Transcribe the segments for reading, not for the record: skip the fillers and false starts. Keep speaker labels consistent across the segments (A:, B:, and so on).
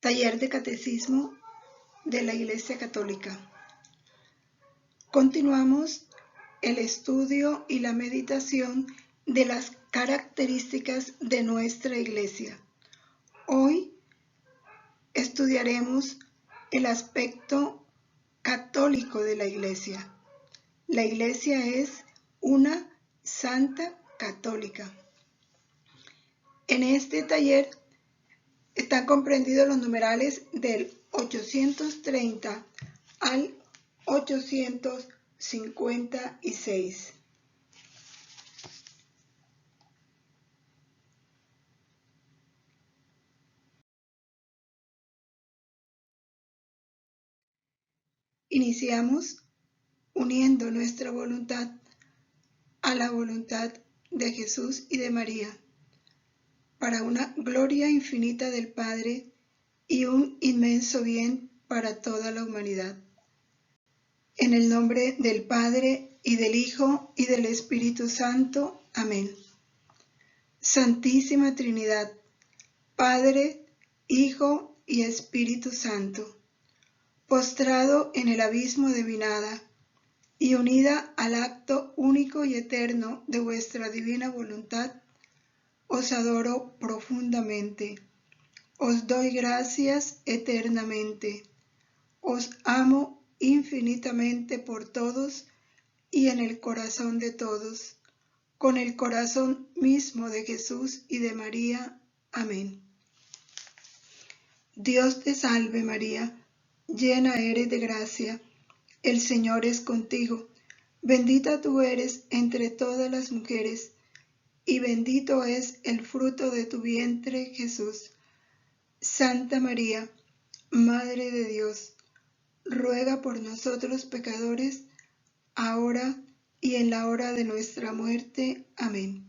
A: Taller de Catecismo de la Iglesia Católica. Continuamos el estudio y la meditación de las características de nuestra Iglesia. Hoy estudiaremos el aspecto católico de la Iglesia. La Iglesia es una santa católica. En este taller están comprendidos los numerales del 830 al 856. Iniciamos uniendo nuestra voluntad a la voluntad de Jesús y de María, para una gloria infinita del Padre y un inmenso bien para toda la humanidad. En el nombre del Padre, y del Hijo, y del Espíritu Santo. Amén. Santísima Trinidad, Padre, Hijo y Espíritu Santo, postrado en el abismo de mi nada, y unida al acto único y eterno de vuestra divina voluntad, os adoro profundamente, os doy gracias eternamente, os amo infinitamente por todos y en el corazón de todos, con el corazón mismo de Jesús y de María. Amén. Dios te salve María, llena eres de gracia, el Señor es contigo, bendita tú eres entre todas las mujeres, y bendito es el fruto de tu vientre, Jesús. Santa María, Madre de Dios, ruega por nosotros pecadores, ahora y en la hora de nuestra muerte. Amén.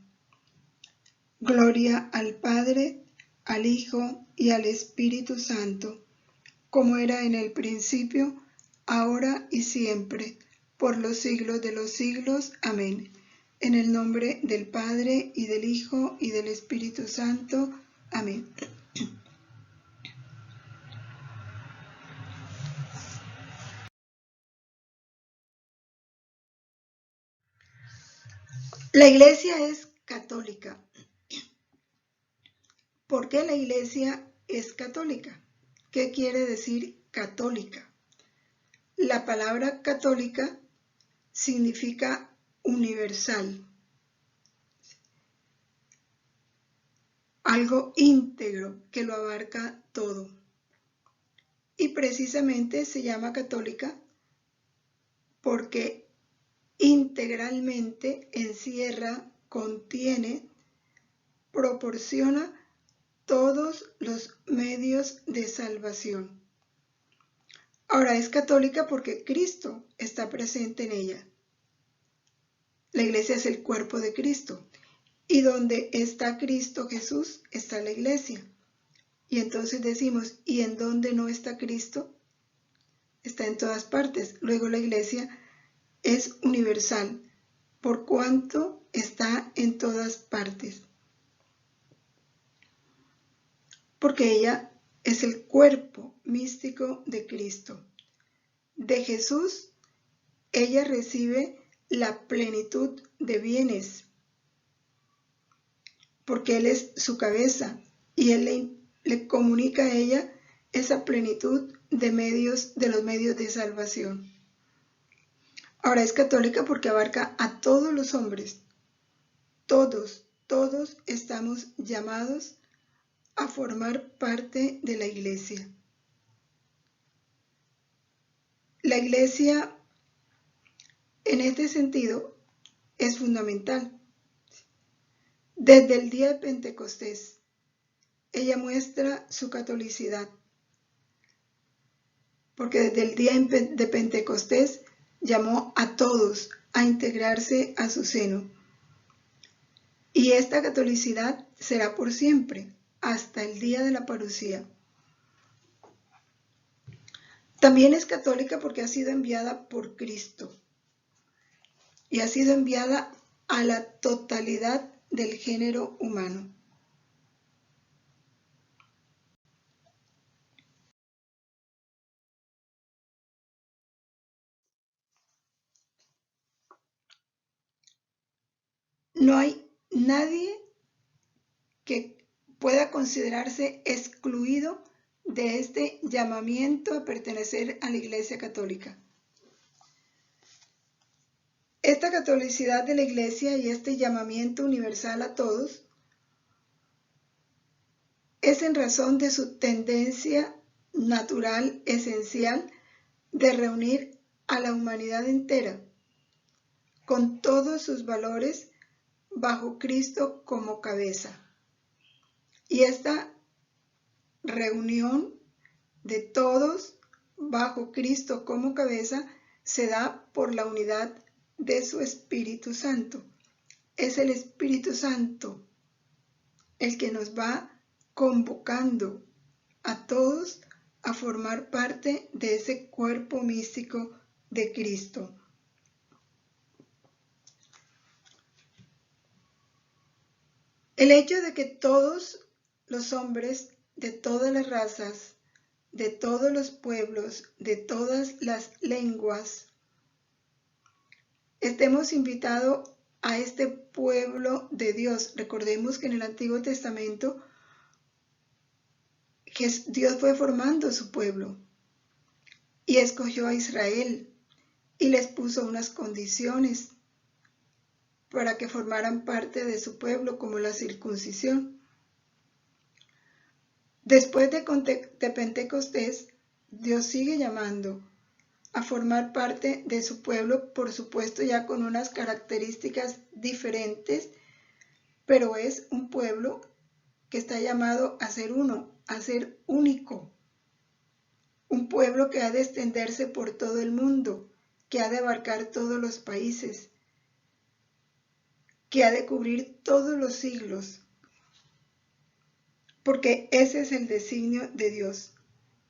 A: Gloria al Padre, al Hijo y al Espíritu Santo, como era en el principio, ahora y siempre, por los siglos de los siglos. Amén. En el nombre del Padre, y del Hijo, y del Espíritu Santo. Amén. La Iglesia es católica. ¿Por qué la Iglesia es católica? ¿Qué quiere decir católica? La palabra católica significa universal, algo íntegro que lo abarca todo. Y precisamente se llama católica porque integralmente encierra, contiene, proporciona todos los medios de salvación. Ahora es católica porque Cristo está presente en ella. La Iglesia es el cuerpo de Cristo, y donde está Cristo Jesús está la Iglesia. Y entonces decimos, ¿y en dónde no está Cristo? Está en todas partes. Luego la Iglesia es universal, por cuanto está en todas partes. Porque ella es el cuerpo místico de Cristo. De Jesús, ella recibe la plenitud de bienes, porque Él es su cabeza y Él le comunica a ella esa plenitud de los medios de salvación. Ahora es católica porque abarca a todos los hombres. Todos estamos llamados a formar parte de la Iglesia. La Iglesia, en este sentido, es fundamental. Desde el día de Pentecostés, ella muestra su catolicidad, porque desde el día de Pentecostés llamó a todos a integrarse a su seno. Y esta catolicidad será por siempre, hasta el día de la parucía. También es católica porque ha sido enviada por Cristo y ha sido enviada a la totalidad del género humano. No hay nadie que pueda considerarse excluido de este llamamiento a pertenecer a la Iglesia Católica. Esta catolicidad de la Iglesia y este llamamiento universal a todos es en razón de su tendencia natural, esencial, de reunir a la humanidad entera, con todos sus valores, bajo Cristo como cabeza. Y esta reunión de todos bajo Cristo como cabeza se da por la unidad de su Espíritu Santo. Es el Espíritu Santo el que nos va convocando a todos a formar parte de ese cuerpo místico de Cristo. El hecho de que todos los hombres de todas las razas, de todos los pueblos, de todas las lenguas, estemos invitados a este pueblo de Dios. Recordemos que en el Antiguo Testamento Dios fue formando su pueblo y escogió a Israel y les puso unas condiciones para que formaran parte de su pueblo, como la circuncisión. Después de Pentecostés, Dios sigue llamando a formar parte de su pueblo, por supuesto ya con unas características diferentes, pero es un pueblo que está llamado a ser uno, a ser único. Un pueblo que ha de extenderse por todo el mundo, que ha de abarcar todos los países, que ha de cubrir todos los siglos. Porque ese es el designio de Dios,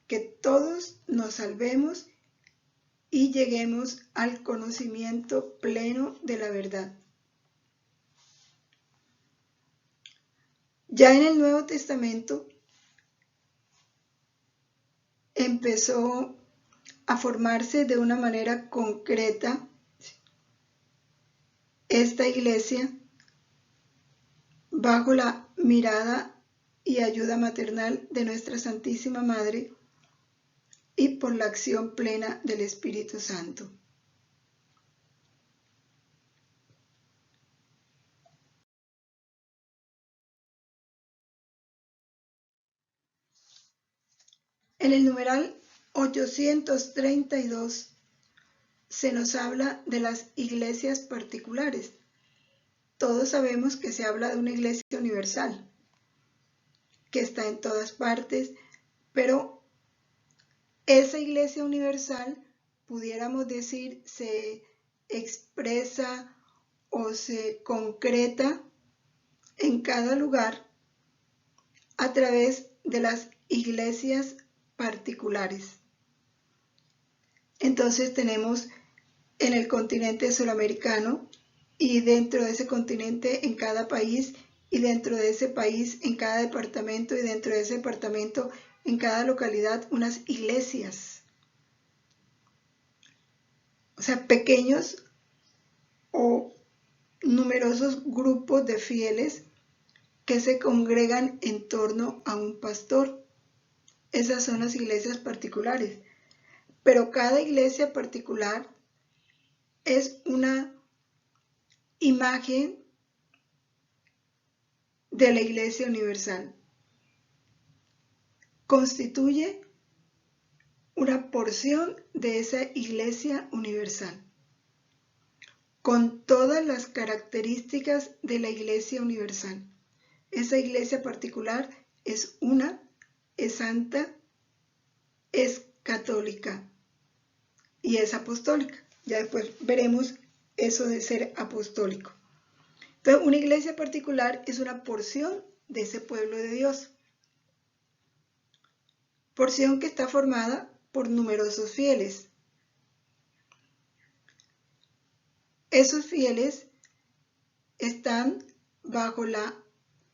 A: que todos nos salvemos y lleguemos al conocimiento pleno de la verdad. Ya en el Nuevo Testamento empezó a formarse de una manera concreta esta iglesia bajo la mirada y ayuda maternal de nuestra Santísima Madre y por la acción plena del Espíritu Santo. En el numeral 832 se nos habla de las iglesias particulares. Todos sabemos que se habla de una iglesia universal, que está en todas partes, pero esa iglesia universal, pudiéramos decir, se expresa o se concreta en cada lugar a través de las iglesias particulares. Entonces tenemos en el continente suramericano y dentro de ese continente en cada país y dentro de ese país en cada departamento y dentro de ese departamento en cada localidad unas iglesias. O sea, pequeños o numerosos grupos de fieles que se congregan en torno a un pastor. Esas son las iglesias particulares. Pero cada iglesia particular es una imagen de la iglesia universal. Constituye una porción de esa iglesia universal, con todas las características de la iglesia universal. Esa iglesia particular es una, es santa, es católica y es apostólica. Ya después veremos eso de ser apostólico. Entonces, una iglesia particular es una porción de ese pueblo de Dios. Porción que está formada por numerosos fieles. Esos fieles están bajo la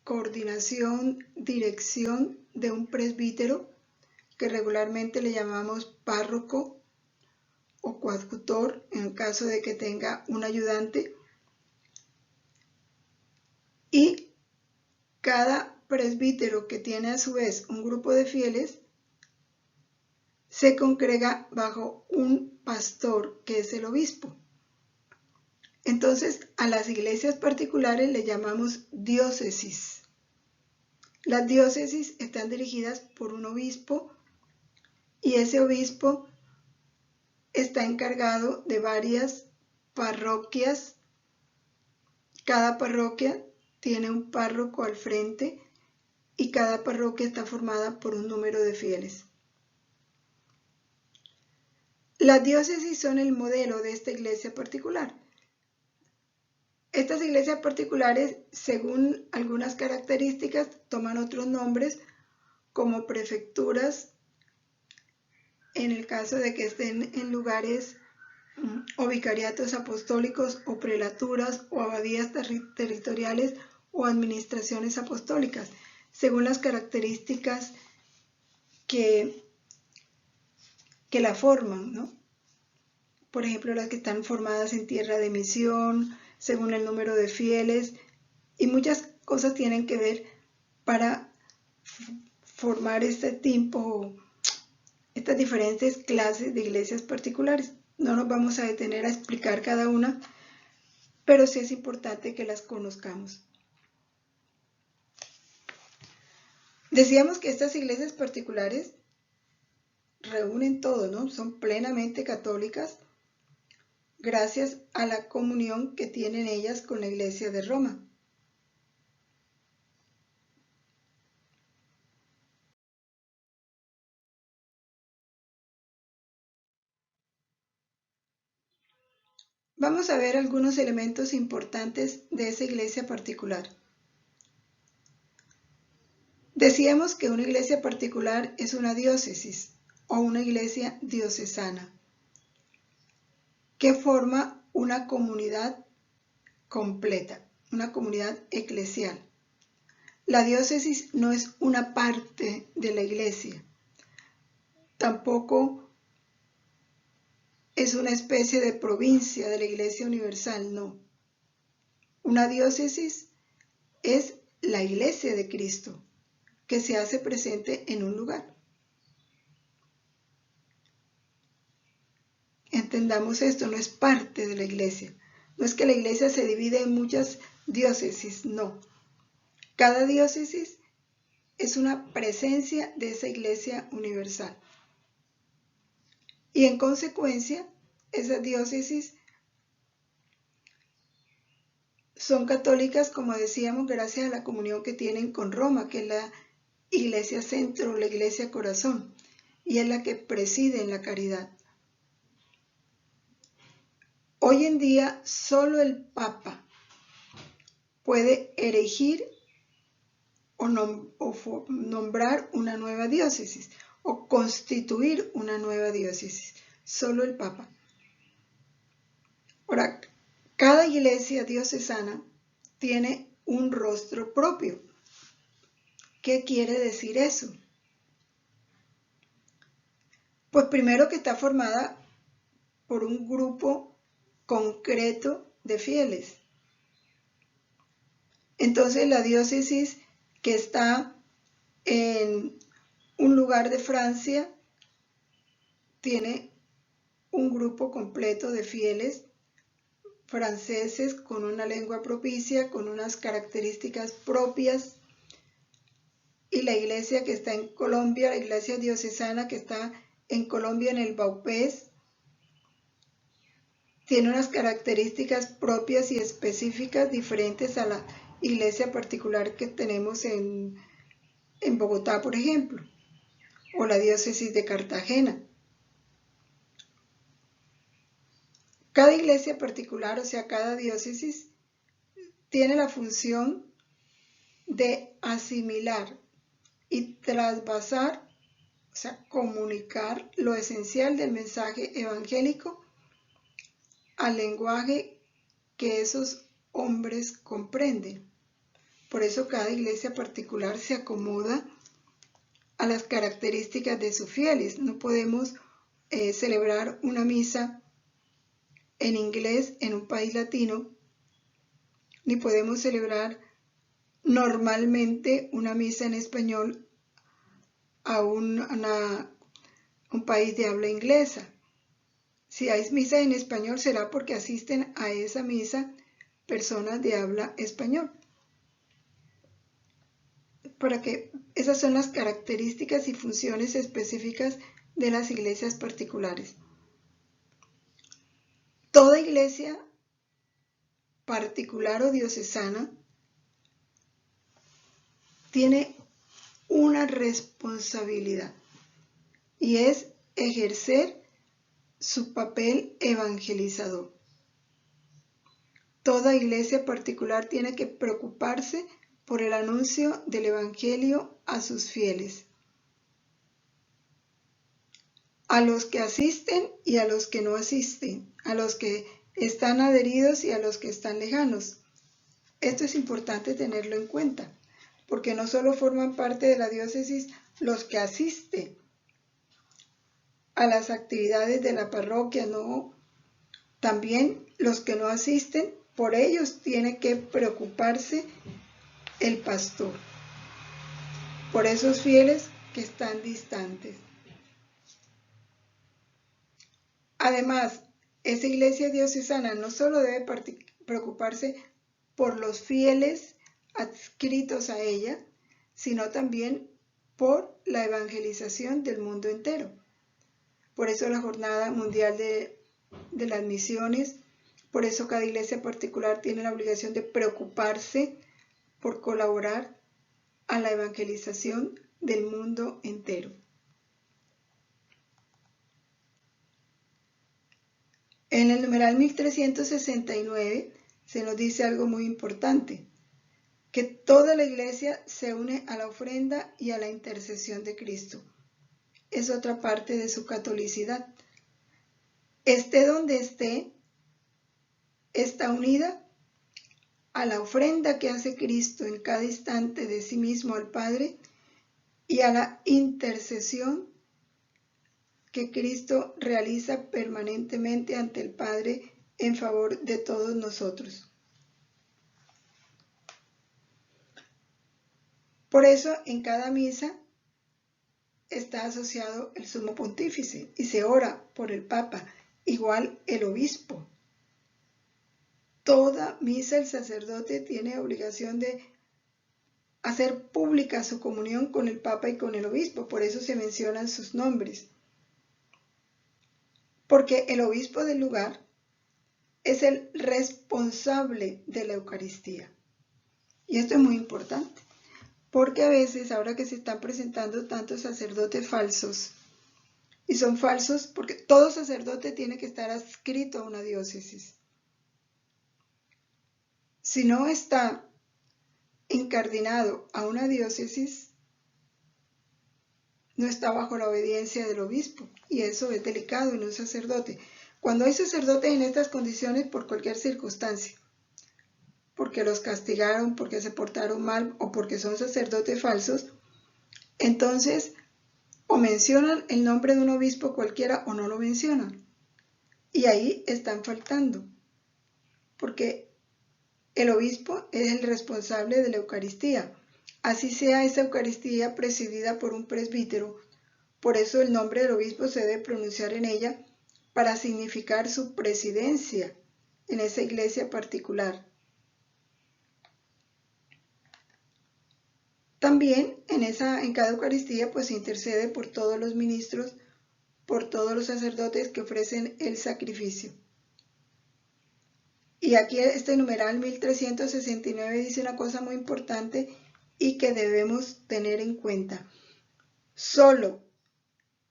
A: coordinación, dirección de un presbítero, que regularmente le llamamos párroco o coadjutor, en caso de que tenga un ayudante, y cada presbítero, que tiene a su vez un grupo de fieles, se congrega bajo un pastor, que es el obispo. Entonces, a las iglesias particulares le llamamos diócesis. Las diócesis están dirigidas por un obispo y ese obispo está encargado de varias parroquias. Cada parroquia tiene un párroco al frente y cada parroquia está formada por un número de fieles. Las diócesis son el modelo de esta iglesia particular. Estas iglesias particulares, según algunas características, toman otros nombres como prefecturas, en el caso de que estén en lugares o vicariatos apostólicos o prelaturas o abadías territoriales o administraciones apostólicas, según las características que la forman, ¿no? Por ejemplo, las que están formadas en tierra de misión, según el número de fieles, y muchas cosas tienen que ver para formar este tipo, estas diferentes clases de iglesias particulares. No nos vamos a detener a explicar cada una, pero sí es importante que las conozcamos. Decíamos que estas iglesias particulares reúnen todo, ¿no? Son plenamente católicas gracias a la comunión que tienen ellas con la Iglesia de Roma. Vamos a ver algunos elementos importantes de esa iglesia particular. Decíamos que una iglesia particular es una diócesis o una iglesia diocesana que forma una comunidad completa, una comunidad eclesial. La diócesis no es una parte de la iglesia, tampoco es una especie de provincia de la Iglesia Universal, no. Una diócesis es la Iglesia de Cristo, que se hace presente en un lugar. Entendamos esto, no es parte de la iglesia. No es que la iglesia se divide en muchas diócesis, no. Cada diócesis es una presencia de esa iglesia universal. Y en consecuencia, esas diócesis son católicas, como decíamos, gracias a la comunión que tienen con Roma, que es la iglesia centro, la iglesia corazón, y es la que preside en la caridad. Hoy en día, solo el Papa puede erigir o nombrar una nueva diócesis o constituir una nueva diócesis. Solo el Papa. Ahora, cada iglesia diocesana tiene un rostro propio. ¿Qué quiere decir eso? Pues primero que está formada por un grupo concreto de fieles. Entonces la diócesis que está en un lugar de Francia tiene un grupo completo de fieles franceses con una lengua propicia, con unas características propias, y la iglesia que está en Colombia, la iglesia diocesana que está en Colombia en el Vaupés, tiene unas características propias y específicas diferentes a la iglesia particular que tenemos en Bogotá, por ejemplo, o la diócesis de Cartagena. Cada iglesia particular, o sea, cada diócesis, tiene la función de asimilar y trasvasar, o sea, comunicar lo esencial del mensaje evangélico al lenguaje que esos hombres comprenden. Por eso cada iglesia particular se acomoda a las características de sus fieles. No podemos celebrar una misa en inglés en un país latino, ni podemos celebrar normalmente una misa en español a un país de habla inglesa. Si hay misa en español será porque asisten a esa misa personas de habla español. Para que esas son las características y funciones específicas de las iglesias particulares. Toda iglesia particular o diocesana tiene una responsabilidad y es ejercer su papel evangelizador. Toda iglesia particular tiene que preocuparse por el anuncio del evangelio a sus fieles, a los que asisten y a los que no asisten, a los que están adheridos y a los que están lejanos. Esto es importante tenerlo en cuenta, porque no solo forman parte de la diócesis los que asisten a las actividades de la parroquia, no, también los que no asisten, por ellos tiene que preocuparse el pastor, por esos fieles que están distantes. Además, esa iglesia diocesana no solo debe preocuparse por los fieles adscritos a ella, sino también por la evangelización del mundo entero. Por eso la Jornada Mundial de las Misiones, por eso cada iglesia particular tiene la obligación de preocuparse por colaborar a la evangelización del mundo entero. En el numeral 1369 se nos dice algo muy importante, que toda la iglesia se une a la ofrenda y a la intercesión de Cristo. Es otra parte de su catolicidad. Esté donde esté, está unida a la ofrenda que hace Cristo en cada instante de sí mismo al Padre y a la intercesión que Cristo realiza permanentemente ante el Padre en favor de todos nosotros. Por eso en cada misa está asociado el sumo pontífice y se ora por el Papa, igual el obispo. Toda misa el sacerdote tiene obligación de hacer pública su comunión con el Papa y con el obispo, por eso se mencionan sus nombres. Porque el obispo del lugar es el responsable de la Eucaristía. Y esto es muy importante, porque a veces, ahora que se están presentando tantos sacerdotes falsos, y son falsos porque todo sacerdote tiene que estar adscrito a una diócesis. Si no está incardinado a una diócesis, no está bajo la obediencia del obispo, y eso es delicado en un sacerdote. Cuando hay sacerdotes en estas condiciones por cualquier circunstancia, porque los castigaron, porque se portaron mal o porque son sacerdotes falsos, entonces o mencionan el nombre de un obispo cualquiera o no lo mencionan. Y ahí están faltando, porque el obispo es el responsable de la Eucaristía. Así sea esa Eucaristía presidida por un presbítero, por eso el nombre del obispo se debe pronunciar en ella para significar su presidencia en esa iglesia particular. También en cada Eucaristía pues se intercede por todos los ministros, por todos los sacerdotes que ofrecen el sacrificio. Y aquí este numeral 1369 dice una cosa muy importante y que debemos tener en cuenta. Solo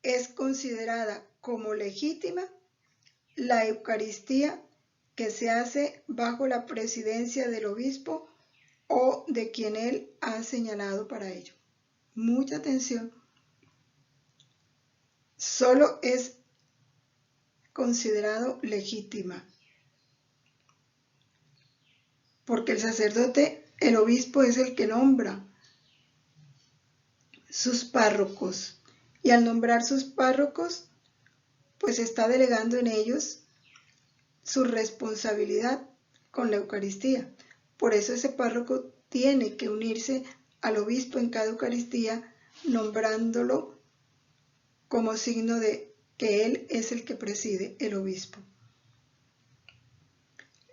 A: es considerada como legítima la Eucaristía que se hace bajo la presidencia del obispo o de quien él ha señalado para ello. Mucha atención. Solo es considerado legítima. Porque el sacerdote, el obispo, es el que nombra sus párrocos. Y al nombrar sus párrocos, pues está delegando en ellos su responsabilidad con la Eucaristía. Por eso ese párroco tiene que unirse al obispo en cada Eucaristía, nombrándolo como signo de que él es el que preside, el obispo.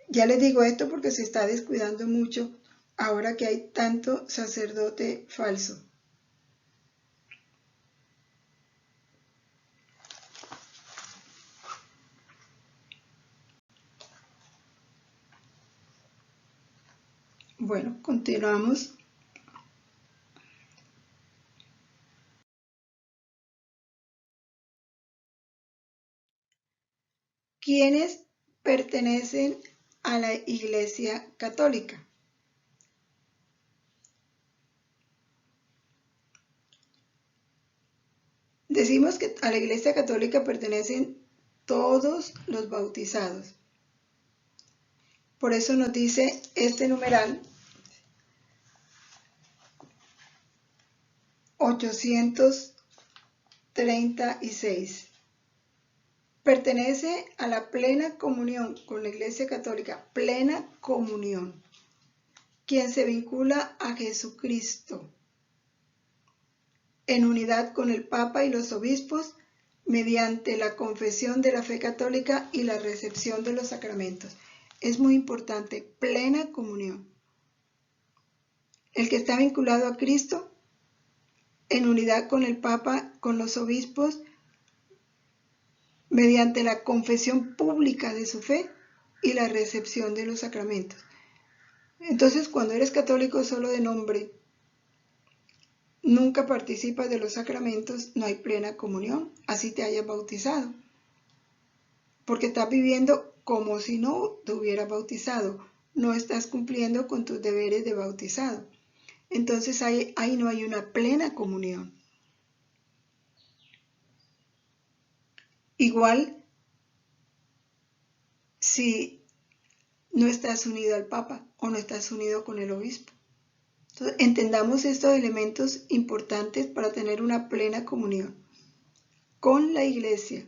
A: Ya les digo esto porque se está descuidando mucho ahora que hay tanto sacerdote falso. Bueno, continuamos. ¿Quiénes pertenecen a la Iglesia Católica? Decimos que a la Iglesia Católica pertenecen todos los bautizados. Por eso nos dice este numeral 836. Pertenece a la plena comunión con la Iglesia Católica, plena comunión, quien se vincula a Jesucristo en unidad con el Papa y los obispos mediante la confesión de la fe católica y la recepción de los sacramentos. Es muy importante, plena comunión. El que está vinculado a Cristo en unidad con el Papa, con los obispos, mediante la confesión pública de su fe y la recepción de los sacramentos. Entonces, cuando eres católico solo de nombre, nunca participas de los sacramentos, no hay plena comunión, así te hayas bautizado. Porque estás viviendo como si no te hubieras bautizado, no estás cumpliendo con tus deberes de bautizado. Entonces ahí no hay una plena comunión. Igual si no estás unido al Papa o no estás unido con el obispo. Entonces, entendamos estos elementos importantes para tener una plena comunión con la Iglesia.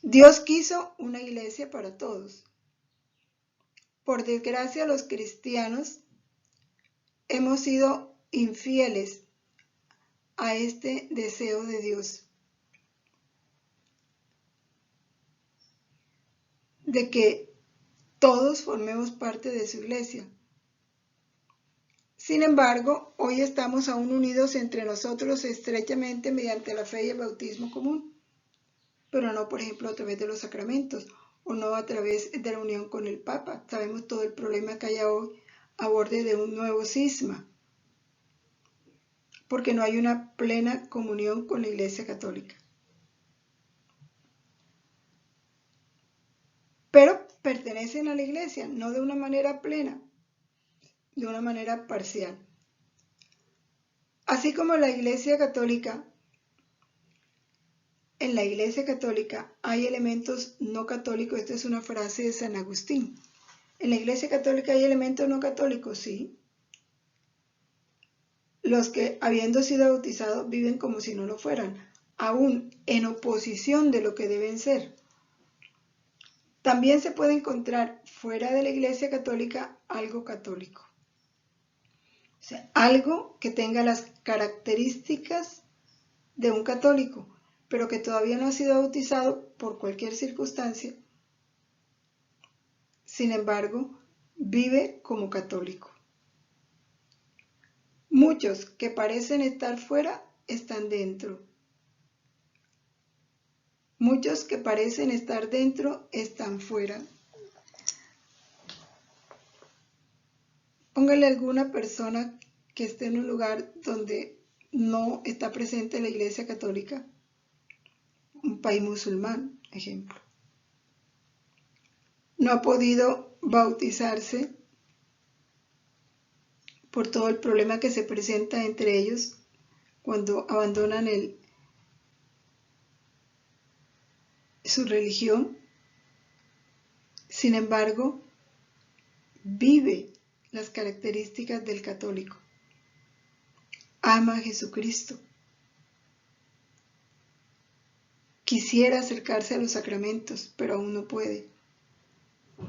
A: Dios quiso una iglesia para todos. Por desgracia, los cristianos hemos sido infieles a este deseo de Dios, de que todos formemos parte de su iglesia. Sin embargo, hoy estamos aún unidos entre nosotros estrechamente mediante la fe y el bautismo común, pero no, por ejemplo, a través de los sacramentos o no a través de la unión con el Papa. Sabemos todo el problema que hay hoy a borde de un nuevo cisma, porque no hay una plena comunión con la Iglesia Católica. Pero pertenecen a la Iglesia, no de una manera plena, de una manera parcial. Así como la Iglesia Católica, en la Iglesia Católica hay elementos no católicos, esta es una frase de San Agustín. ¿En la Iglesia Católica hay elementos no católicos? Sí. Los que, habiendo sido bautizados, viven como si no lo fueran, aún en oposición de lo que deben ser. También se puede encontrar fuera de la Iglesia Católica algo católico. O sea, algo que tenga las características de un católico, pero que todavía no ha sido bautizado por cualquier circunstancia. Sin embargo, vive como católico. Muchos que parecen estar fuera están dentro. Muchos que parecen estar dentro están fuera. Póngale alguna persona que esté en un lugar donde no está presente la Iglesia Católica, un país musulmán, ejemplo. No ha podido bautizarse por todo el problema que se presenta entre ellos cuando abandonan su religión. Sin embargo, vive las características del católico. Ama a Jesucristo. Quisiera acercarse a los sacramentos, pero aún no puede.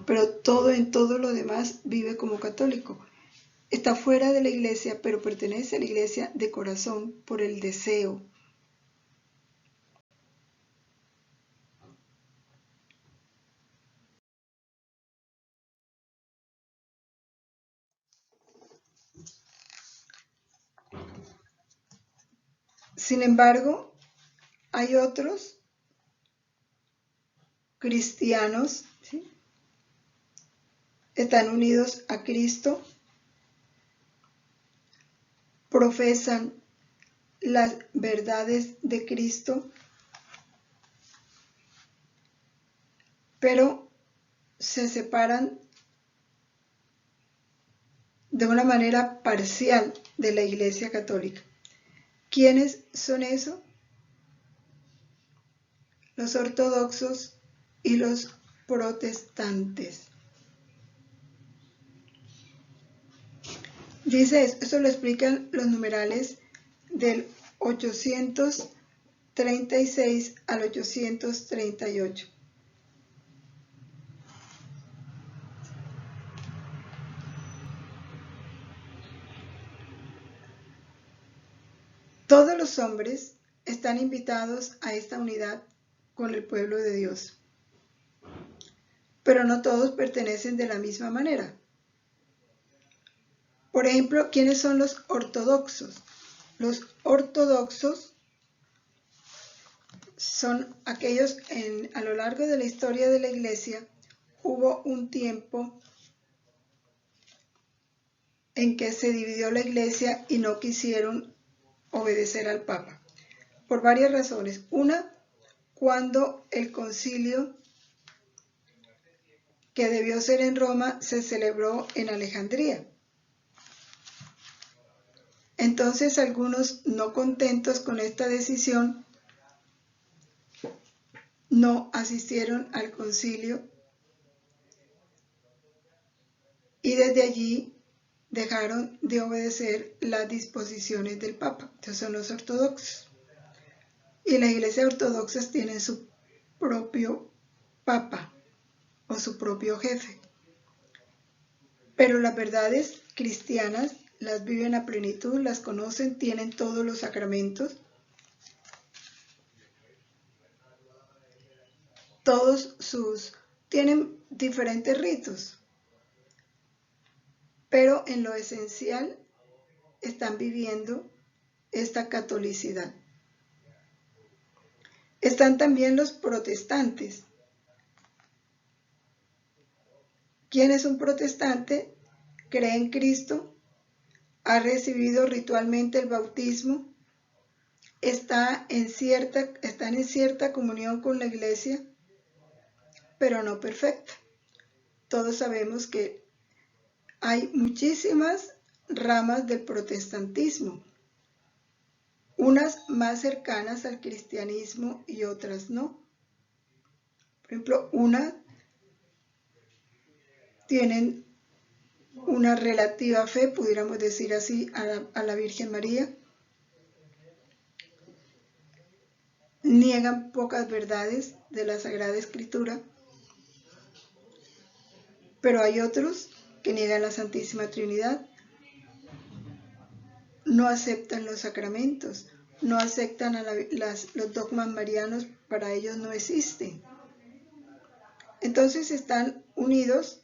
A: pero en todo lo demás vive como católico. Está fuera de la iglesia, pero pertenece a la iglesia de corazón por el deseo. Sin embargo, hay otros cristianos, ¿sí?, están unidos a Cristo, profesan las verdades de Cristo, pero se separan de una manera parcial de la Iglesia Católica. ¿Quiénes son esos? Los ortodoxos y los protestantes. Dice eso lo explican los numerales del 836 al 838. Todos los hombres están invitados a esta unidad con el pueblo de Dios, pero no todos pertenecen de la misma manera. Por ejemplo, ¿quiénes son los ortodoxos? Los ortodoxos son aquellos a lo largo de la historia de la Iglesia. Hubo un tiempo en que se dividió la Iglesia y no quisieron obedecer al Papa, por varias razones. Una, cuando el concilio que debió ser en Roma se celebró en Alejandría. Entonces algunos, no contentos con esta decisión, no asistieron al concilio y desde allí dejaron de obedecer las disposiciones del Papa. Estos son los ortodoxos. Y las iglesias ortodoxas tienen su propio Papa o su propio jefe. Pero las verdades cristianas las viven a plenitud, las conocen, tienen todos los sacramentos. Tienen diferentes ritos, pero en lo esencial están viviendo esta catolicidad. Están también los protestantes. ¿Quién es un protestante? Cree en Cristo, ha recibido ritualmente el bautismo, están en cierta comunión con la iglesia, pero no perfecta. Todos sabemos que hay muchísimas ramas del protestantismo, unas más cercanas al cristianismo y otras no. Por ejemplo, unas tienen una relativa fe, pudiéramos decir así, a la Virgen María. Niegan pocas verdades de la Sagrada Escritura, pero hay otros que niegan la Santísima Trinidad, no aceptan los sacramentos, no aceptan los dogmas marianos, para ellos no existen. Entonces están unidos,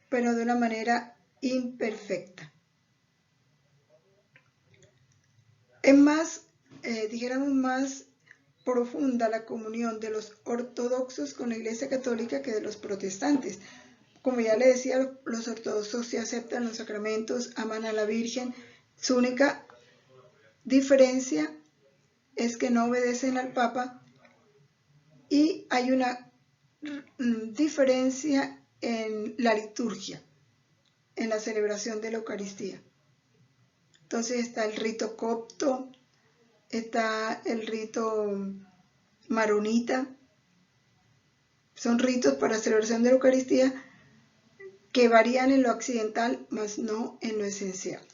A: pero de una manera imperfecta. Es más, dijéramos, más profunda la comunión de los ortodoxos con la Iglesia Católica que de los protestantes. Como ya le decía, los ortodoxos sí aceptan los sacramentos, aman a la Virgen. Su única diferencia es que no obedecen al Papa, y hay una diferencia en la liturgia, en la celebración de la Eucaristía. Entonces está el rito copto, está el rito maronita. Son ritos para celebración de la Eucaristía que varían en lo accidental, mas no en lo esencial.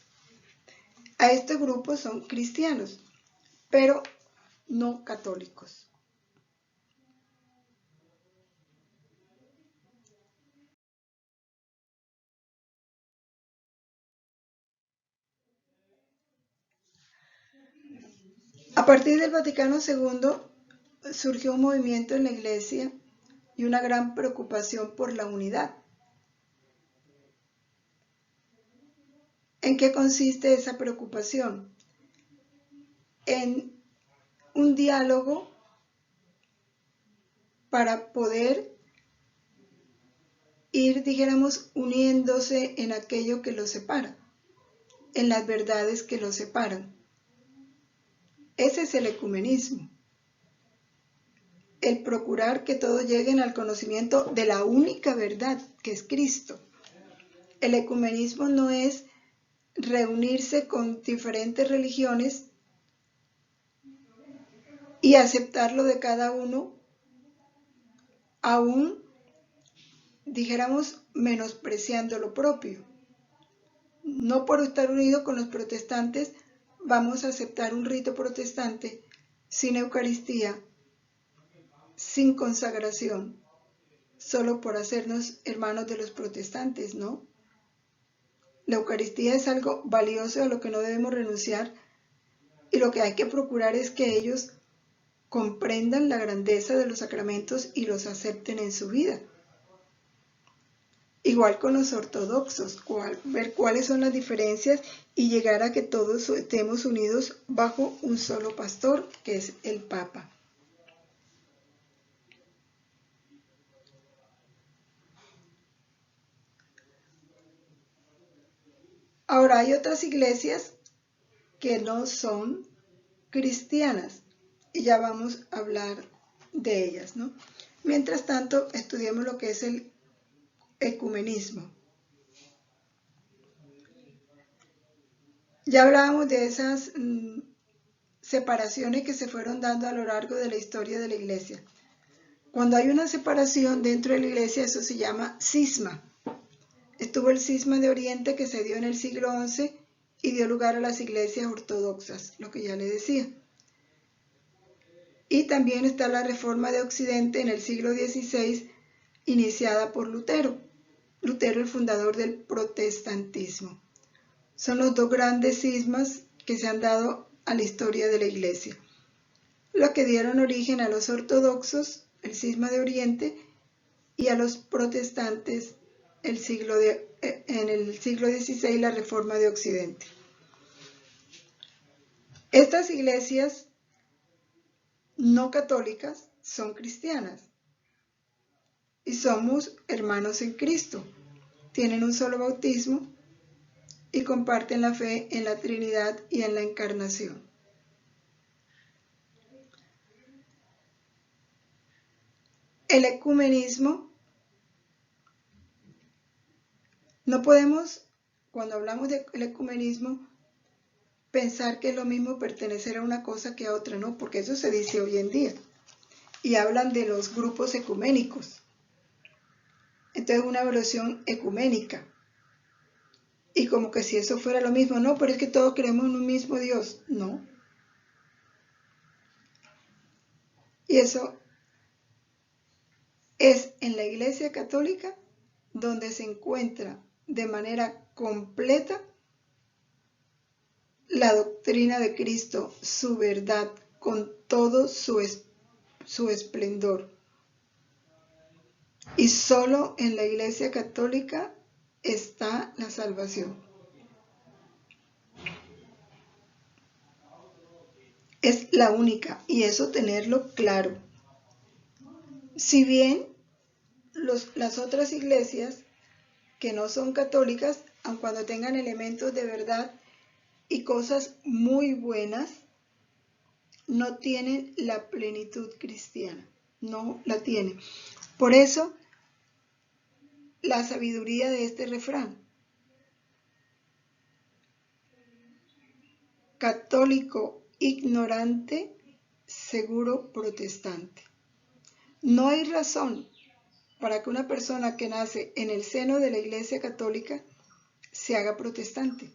A: A este grupo son cristianos, pero no católicos. A partir del Vaticano II surgió un movimiento en la Iglesia y una gran preocupación por la unidad. ¿En qué consiste esa preocupación? En un diálogo para poder ir, dijéramos, uniéndose en aquello que los separa, en las verdades que los separan. Ese es el ecumenismo. El procurar que todos lleguen al conocimiento de la única verdad, que es Cristo. El ecumenismo no es reunirse con diferentes religiones y aceptar lo de cada uno, aún, dijéramos, menospreciando lo propio. No por estar unido con los protestantes vamos a aceptar un rito protestante sin Eucaristía, sin consagración, solo por hacernos hermanos de los protestantes, ¿no? La Eucaristía es algo valioso a lo que no debemos renunciar, y lo que hay que procurar es que ellos comprendan la grandeza de los sacramentos y los acepten en su vida. Igual con los ortodoxos, ver cuáles son las diferencias y llegar a que todos estemos unidos bajo un solo pastor, que es el Papa. Ahora, hay otras iglesias que no son cristianas y ya vamos a hablar de ellas, ¿no? Mientras tanto, estudiemos lo que es el ecumenismo. Ya hablábamos de esas separaciones que se fueron dando a lo largo de la historia de la iglesia. Cuando hay una separación dentro de la iglesia, eso se llama cisma. Estuvo el cisma de Oriente, que se dio en el siglo XI y dio lugar a las iglesias ortodoxas, lo que ya le decía. Y también está la Reforma de Occidente en el siglo XVI, iniciada por Lutero. Lutero, el fundador del protestantismo. Son los dos grandes cismas que se han dado a la historia de la iglesia, los que dieron origen a los ortodoxos, el cisma de Oriente, y a los protestantes en el siglo XVI, la Reforma de Occidente. Estas iglesias no católicas son cristianas y somos hermanos en Cristo. Tienen un solo bautismo y comparten la fe en la Trinidad y en la Encarnación. El ecumenismo, no podemos, cuando hablamos del ecumenismo, pensar que es lo mismo pertenecer a una cosa que a otra, no, porque eso se dice hoy en día. Y hablan de los grupos ecuménicos. Entonces, una evolución ecuménica. Y como que si eso fuera lo mismo, no, pero es que todos creemos en un mismo Dios, no. Y eso es en la Iglesia Católica donde se encuentra de manera completa la doctrina de Cristo, su verdad, con todo su esplendor. Y solo en la Iglesia Católica está la salvación. Es la única, y eso tenerlo claro. Si bien las otras iglesias que no son católicas, aun cuando tengan elementos de verdad y cosas muy buenas, no tienen la plenitud cristiana, no la tienen. Por eso, la sabiduría de este refrán: católico ignorante, seguro protestante. No hay razón para que una persona que nace en el seno de la Iglesia Católica se haga protestante,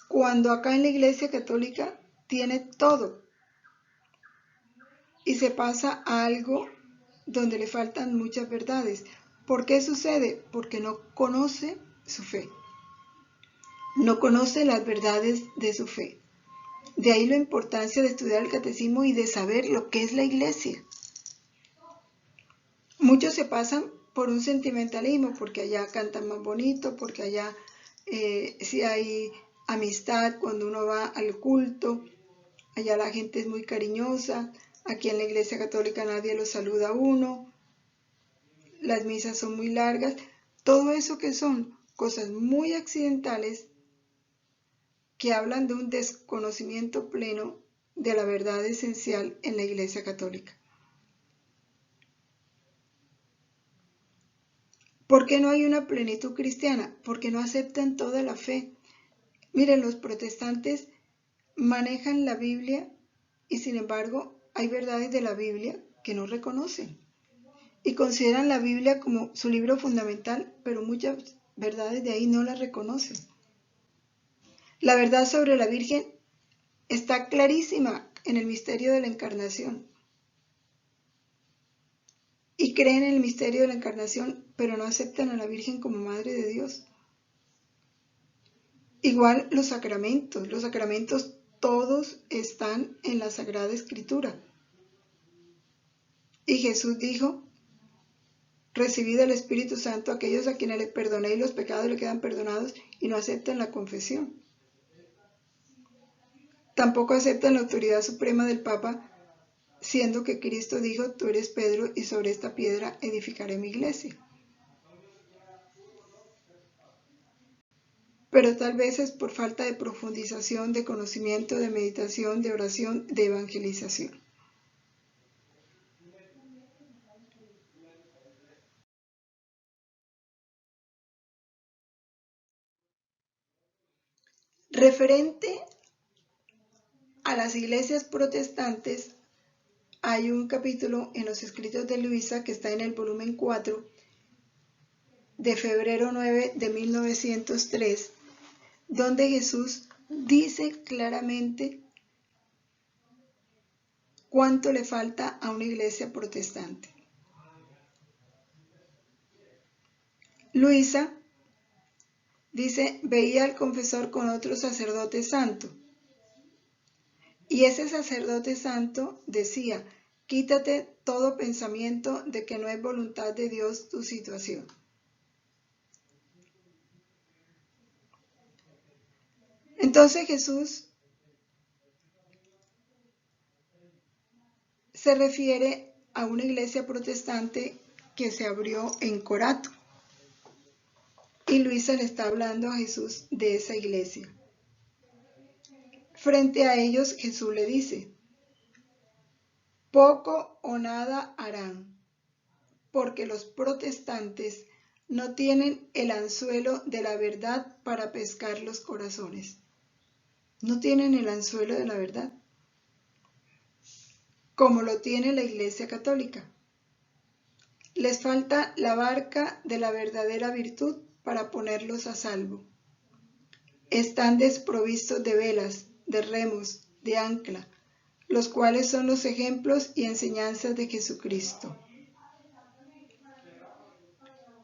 A: cuando acá en la Iglesia Católica tiene todo y se pasa a algo donde le faltan muchas verdades. ¿Por qué sucede? Porque no conoce su fe, no conoce las verdades de su fe. De ahí la importancia de estudiar el catecismo y de saber lo que es la iglesia. Muchos se pasan por un sentimentalismo, porque allá cantan más bonito, porque allá sí hay amistad cuando uno va al culto, allá la gente es muy cariñosa, aquí en la iglesia católica nadie lo saluda a uno, las misas son muy largas, todo eso que son cosas muy accidentales que hablan de un desconocimiento pleno de la verdad esencial en la iglesia católica. ¿Por qué no hay una plenitud cristiana? Porque no aceptan toda la fe. Miren, los protestantes manejan la Biblia y sin embargo hay verdades de la Biblia que no reconocen y consideran la Biblia como su libro fundamental, pero muchas verdades de ahí no las reconocen. La verdad sobre la Virgen está clarísima en el misterio de la Encarnación. Y creen en el misterio de la Encarnación, pero no aceptan a la Virgen como Madre de Dios. Igual los sacramentos todos están en la Sagrada Escritura. Y Jesús dijo, recibid el Espíritu Santo a aquellos a quienes le perdonéis los pecados le quedan perdonados y no aceptan la confesión. Tampoco aceptan la autoridad suprema del Papa, siendo que Cristo dijo, tú eres Pedro y sobre esta piedra edificaré mi iglesia. Pero tal vez es por falta de profundización, de conocimiento, de meditación, de oración, de evangelización. Referente a las iglesias protestantes, hay un capítulo en los escritos de Luisa que está en el volumen 4 de febrero 9 de 1903, donde Jesús dice claramente cuánto le falta a una iglesia protestante. Luisa dice, veía al confesor con otro sacerdote santo. Y ese sacerdote santo decía, quítate todo pensamiento de que no es voluntad de Dios tu situación. Entonces Jesús se refiere a una iglesia protestante que se abrió en Corato. Y Luisa le está hablando a Jesús de esa iglesia. Frente a ellos Jesús le dice, poco o nada harán, porque los protestantes no tienen el anzuelo de la verdad para pescar los corazones. No tienen el anzuelo de la verdad, como lo tiene la Iglesia Católica. Les falta la barca de la verdadera virtud para ponerlos a salvo. Están desprovistos de velas, de remos, de ancla, los cuales son los ejemplos y enseñanzas de Jesucristo.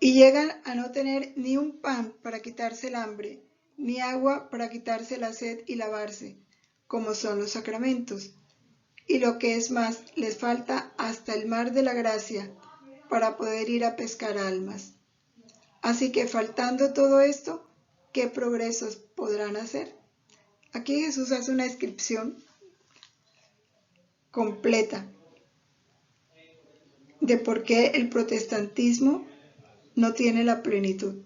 A: Y llegan a no tener ni un pan para quitarse el hambre, ni agua para quitarse la sed y lavarse, como son los sacramentos. Y lo que es más, les falta hasta el mar de la gracia para poder ir a pescar almas. Así que faltando todo esto, ¿qué progresos podrán hacer? Aquí Jesús hace una descripción completa de por qué el protestantismo no tiene la plenitud.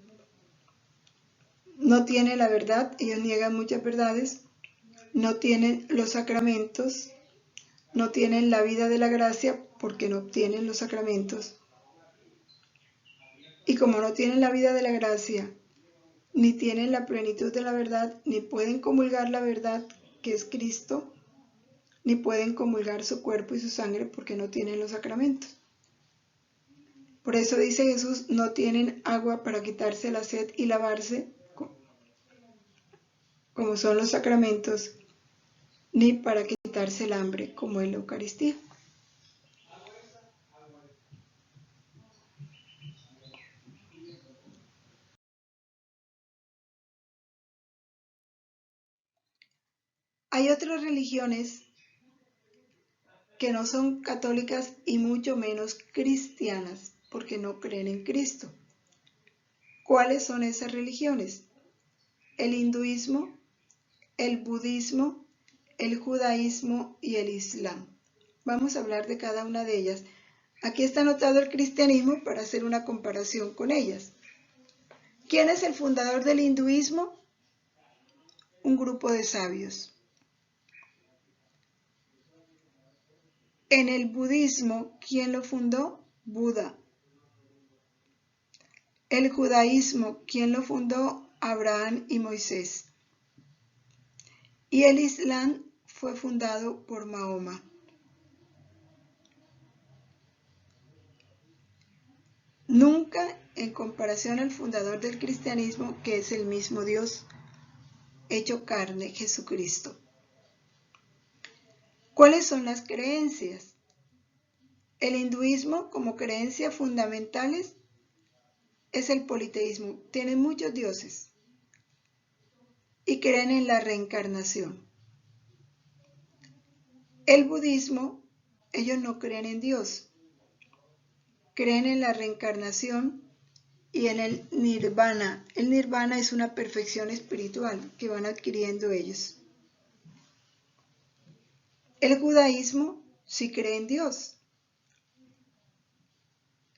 A: No tiene la verdad, ellos niegan muchas verdades, no tienen los sacramentos, no tienen la vida de la gracia porque no obtienen los sacramentos. Y como no tienen la vida de la gracia, ni tienen la plenitud de la verdad, ni pueden comulgar la verdad que es Cristo, ni pueden comulgar su cuerpo y su sangre porque no tienen los sacramentos. Por eso dice Jesús, no tienen agua para quitarse la sed y lavarse, como son los sacramentos, ni para quitarse el hambre, como es la Eucaristía. Hay otras religiones que no son católicas y mucho menos cristianas, porque no creen en Cristo. ¿Cuáles son esas religiones? El hinduismo, el budismo, el judaísmo y el islam. Vamos a hablar de cada una de ellas. Aquí está anotado el cristianismo para hacer una comparación con ellas. ¿Quién es el fundador del hinduismo? Un grupo de sabios. En el budismo, ¿quién lo fundó? Buda. El judaísmo, ¿quién lo fundó? Abraham y Moisés. Y el islam fue fundado por Mahoma. Nunca en comparación al fundador del cristianismo, que es el mismo Dios hecho carne, Jesucristo. ¿Cuáles son las creencias? El hinduismo, como creencias fundamentales, es el politeísmo. Tienen muchos dioses y creen en la reencarnación. El budismo, ellos no creen en Dios, creen en la reencarnación y en el nirvana. El nirvana es una perfección espiritual que van adquiriendo ellos. El judaísmo sí cree en Dios,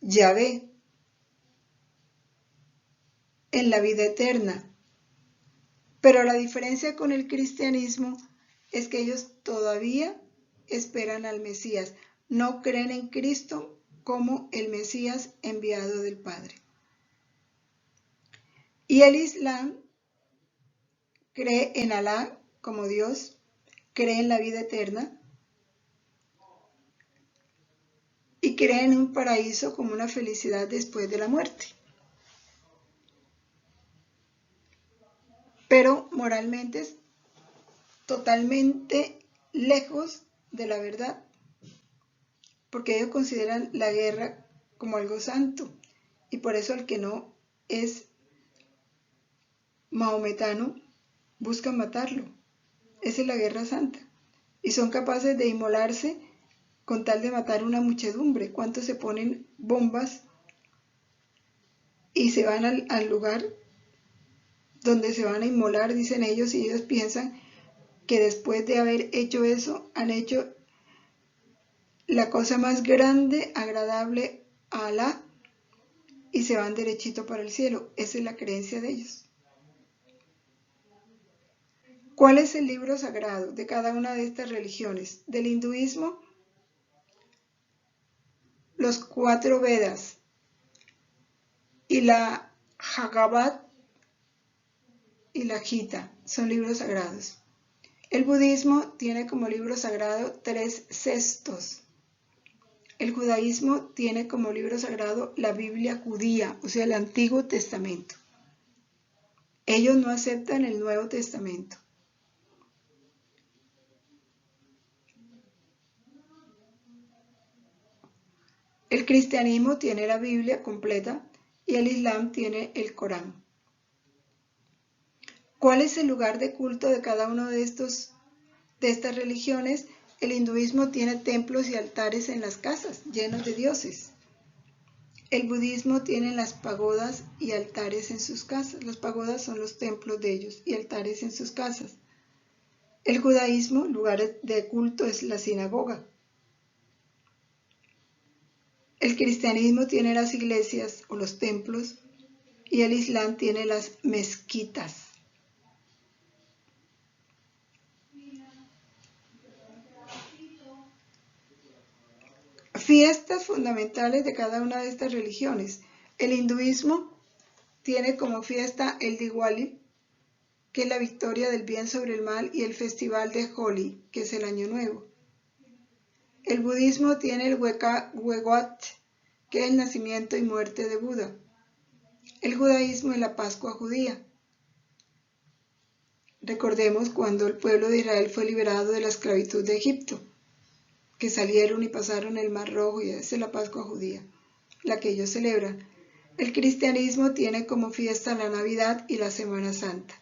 A: Yahvé, en la vida eterna. Pero la diferencia con el cristianismo es que ellos todavía esperan al Mesías. No creen en Cristo como el Mesías enviado del Padre. Y el Islam cree en Alá como Dios, cree en la vida eterna y cree en un paraíso como una felicidad después de la muerte. Pero moralmente es totalmente lejos de la verdad, porque ellos consideran la guerra como algo santo y por eso el que no es mahometano buscan matarlo. Esa es la guerra santa y son capaces de inmolarse con tal de matar una muchedumbre. ¿Cuántos se ponen bombas y se van al lugar donde se van a inmolar, dicen ellos, y ellos piensan que después de haber hecho eso han hecho la cosa más grande, agradable a Alá y se van derechito para el cielo? Esa es la creencia de ellos. ¿Cuál es el libro sagrado de cada una de estas religiones? Del hinduismo, los 4 Vedas y la Bhagavad y la Gita son libros sagrados. El budismo tiene como libro sagrado 3 cestos. El judaísmo tiene como libro sagrado la Biblia judía, o sea, el Antiguo Testamento. Ellos no aceptan el Nuevo Testamento. El cristianismo tiene la Biblia completa y el Islam tiene el Corán. ¿Cuál es el lugar de culto de cada uno de estas religiones? El hinduismo tiene templos y altares en las casas, llenos de dioses. El budismo tiene las pagodas y altares en sus casas. Las pagodas son los templos de ellos y altares en sus casas. El judaísmo, lugar de culto, es la sinagoga. El cristianismo tiene las iglesias o los templos y el islam tiene las mezquitas. Fiestas fundamentales de cada una de estas religiones. El hinduismo tiene como fiesta el Diwali, que es la victoria del bien sobre el mal, y el festival de Holi, que es el Año Nuevo. El budismo tiene el Weguat, que es el nacimiento y muerte de Buda. El judaísmo es la Pascua judía. Recordemos cuando el pueblo de Israel fue liberado de la esclavitud de Egipto, que salieron y pasaron el Mar Rojo, y esa es la Pascua judía, la que ellos celebran. El cristianismo tiene como fiesta la Navidad y la Semana Santa.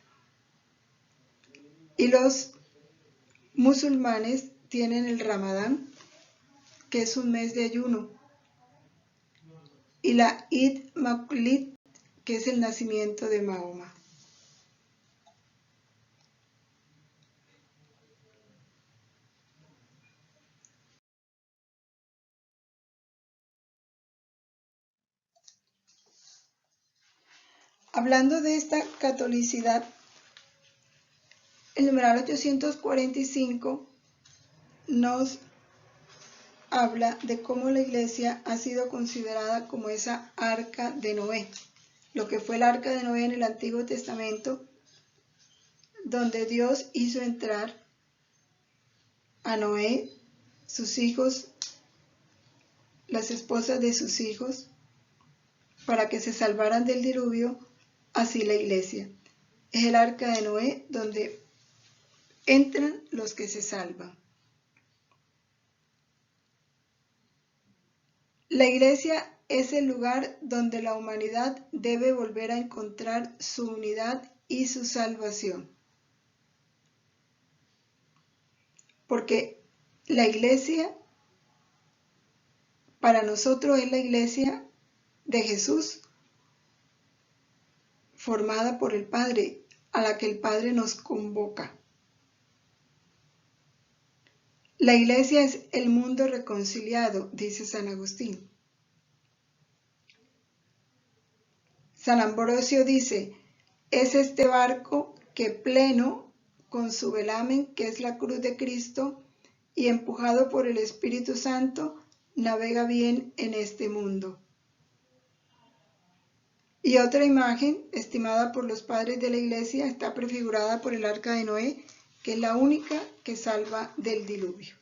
A: Y los musulmanes tienen el Ramadán, que es un mes de ayuno, y la Eid Maulid, que es el nacimiento de Mahoma. Hablando de esta catolicidad, el numeral 845 nos habla de cómo la Iglesia ha sido considerada como esa arca de Noé, lo que fue el arca de Noé en el Antiguo Testamento, donde Dios hizo entrar a Noé, sus hijos, las esposas de sus hijos, para que se salvaran del diluvio. Así la Iglesia es el arca de Noé donde entran los que se salvan. La Iglesia es el lugar donde la humanidad debe volver a encontrar su unidad y su salvación. Porque la Iglesia, para nosotros, es la Iglesia de Jesús, formada por el Padre, a la que el Padre nos convoca. La Iglesia es el mundo reconciliado, dice San Agustín. San Ambrosio dice, es este barco que pleno con su velamen, que es la cruz de Cristo, y empujado por el Espíritu Santo, navega bien en este mundo. Y otra imagen, estimada por los padres de la Iglesia, está prefigurada por el arca de Noé, que es la única que salva del diluvio.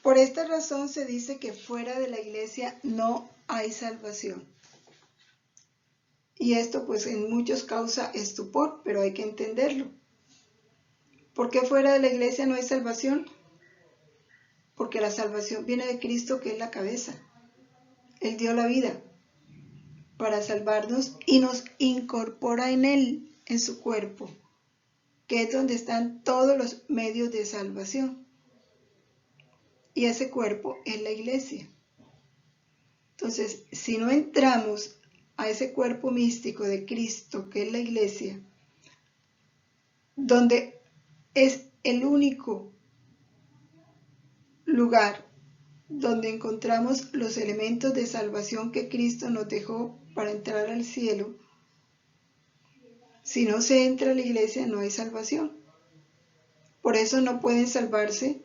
A: Por esta razón se dice que fuera de la Iglesia no hay salvación. Y esto pues en muchos causa estupor, pero hay que entenderlo. ¿Por qué fuera de la Iglesia no hay salvación? Porque la salvación viene de Cristo, que es la cabeza. Él dio la vida para salvarnos y nos incorpora en Él, en su cuerpo, que es donde están todos los medios de salvación. Y ese cuerpo es la Iglesia. Entonces, si no entramos a ese cuerpo místico de Cristo, que es la Iglesia, donde es el único lugar donde encontramos los elementos de salvación que Cristo nos dejó para entrar al cielo, si no se entra a la Iglesia no hay salvación. Por eso no pueden salvarse